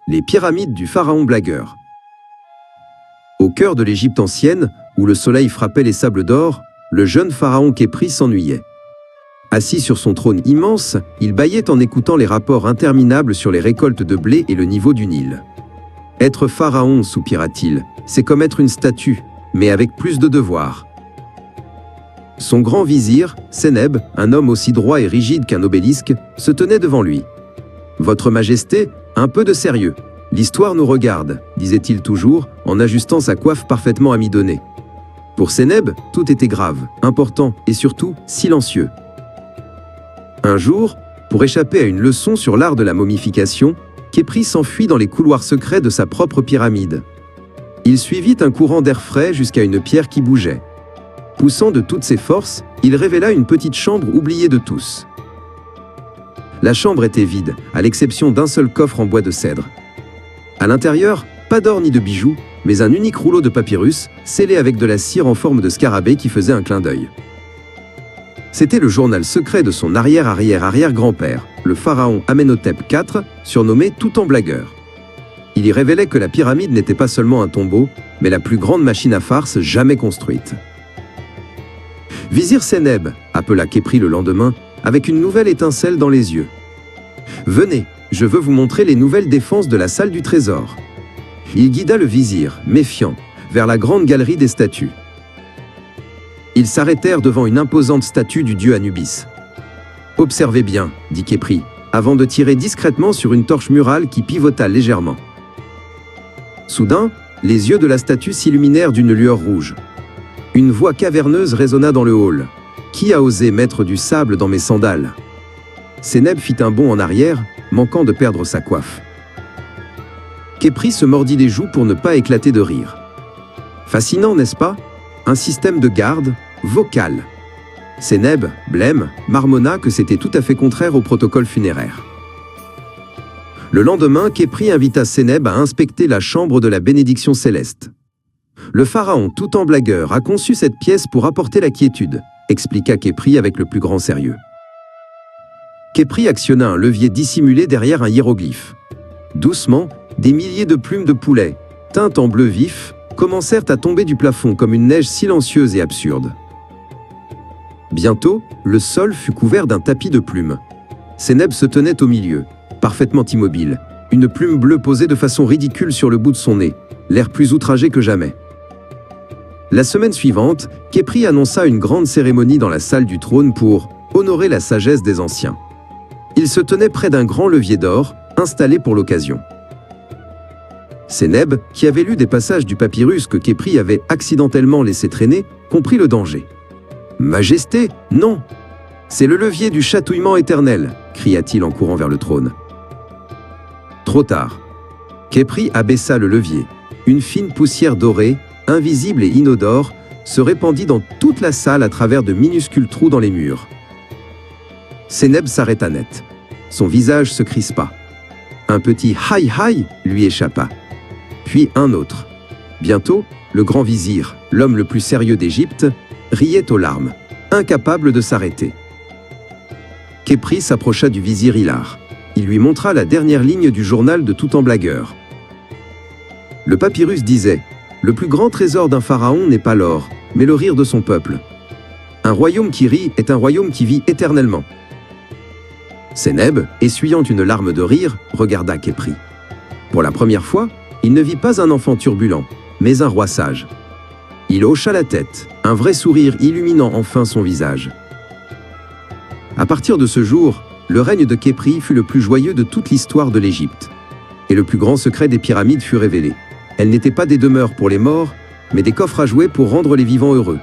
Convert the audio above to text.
Les pyramides du pharaon blagueur. Au cœur de l'Égypte ancienne, où le soleil frappait les sables d'or, le jeune pharaon Khépri s'ennuyait. Assis sur son trône immense, il bâillait en écoutant les rapports interminables sur les récoltes de blé et le niveau du Nil. « Être pharaon, soupira-t-il, c'est comme être une statue, mais avec plus de devoirs. » Son grand vizir, Sénèb, un homme aussi droit et rigide qu'un obélisque, se tenait devant lui. « Votre Majesté, un peu de sérieux. L'histoire nous regarde, disait-il toujours, en ajustant sa coiffe parfaitement amidonnée. Pour Sénèb, tout était grave, important et surtout silencieux. Un jour, pour échapper à une leçon sur l'art de la momification, Khépri s'enfuit dans les couloirs secrets de sa propre pyramide. Il suivit un courant d'air frais jusqu'à une pierre qui bougeait. Poussant de toutes ses forces, il révéla une petite chambre oubliée de tous. La chambre était vide, à l'exception d'un seul coffre en bois de cèdre. À l'intérieur, pas d'or ni de bijoux, mais un unique rouleau de papyrus, scellé avec de la cire en forme de scarabée qui faisait un clin d'œil. C'était le journal secret de son arrière-arrière-arrière-grand-père, le pharaon Amenhotep IV, surnommé Tout en blagueur. Il y révélait que la pyramide n'était pas seulement un tombeau, mais la plus grande machine à farce jamais construite. « Vizir Sénèb » appela Khépri le lendemain, avec une nouvelle étincelle dans les yeux. « Venez, je veux vous montrer les nouvelles défenses de la salle du trésor. » Il guida le vizir, méfiant, vers la grande galerie des statues. Ils s'arrêtèrent devant une imposante statue du dieu Anubis. « Observez bien, dit Khépri, avant de tirer discrètement sur une torche murale qui pivota légèrement. Soudain, les yeux de la statue s'illuminèrent d'une lueur rouge. Une voix caverneuse résonna dans le hall. « Qui a osé mettre du sable dans mes sandales ?» Sénèb fit un bond en arrière, manquant de perdre sa coiffe. Khépri se mordit les joues pour ne pas éclater de rire. Fascinant, n'est-ce pas? Un système de garde, vocal. Sénèb, blême, marmonna que c'était tout à fait contraire au protocole funéraire. Le lendemain, Khépri invita Sénèb à inspecter la chambre de la bénédiction céleste. Le pharaon tout en blagueur a conçu cette pièce pour apporter la quiétude, expliqua Khépri avec le plus grand sérieux. Khépri actionna un levier dissimulé derrière un hiéroglyphe. Doucement, des milliers de plumes de poulet, teintes en bleu vif, commencèrent à tomber du plafond comme une neige silencieuse et absurde. Bientôt, le sol fut couvert d'un tapis de plumes. Sénèb se tenait au milieu, parfaitement immobile, une plume bleue posée de façon ridicule sur le bout de son nez, l'air plus outragé que jamais. La semaine suivante, Khépri annonça une grande cérémonie dans la salle du trône pour honorer la sagesse des anciens. Il se tenait près d'un grand levier d'or, installé pour l'occasion. Sénèb, qui avait lu des passages du papyrus que Khépri avait accidentellement laissé traîner, comprit le danger. « Majesté, non! C'est le levier du chatouillement éternel !» cria-t-il en courant vers le trône. Trop tard. Khépri abaissa le levier. Une fine poussière dorée, invisible et inodore, se répandit dans toute la salle à travers de minuscules trous dans les murs. Sénèb s'arrêta net. Son visage se crispa. Un petit « Haï haï » lui échappa. Puis un autre. Bientôt, le grand vizir, l'homme le plus sérieux d'Égypte, riait aux larmes, incapable de s'arrêter. Khépri s'approcha du vizir Hilar. Il lui montra la dernière ligne du journal de Tout en blagueur. Le papyrus disait « Le plus grand trésor d'un pharaon n'est pas l'or, mais le rire de son peuple. Un royaume qui rit est un royaume qui vit éternellement. » Sénèb, essuyant une larme de rire, regarda Khépri. Pour la première fois, il ne vit pas un enfant turbulent, mais un roi sage. Il hocha la tête, un vrai sourire illuminant enfin son visage. À partir de ce jour, le règne de Khépri fut le plus joyeux de toute l'histoire de l'Égypte. Et le plus grand secret des pyramides fut révélé. Elles n'étaient pas des demeures pour les morts, mais des coffres à jouets pour rendre les vivants heureux.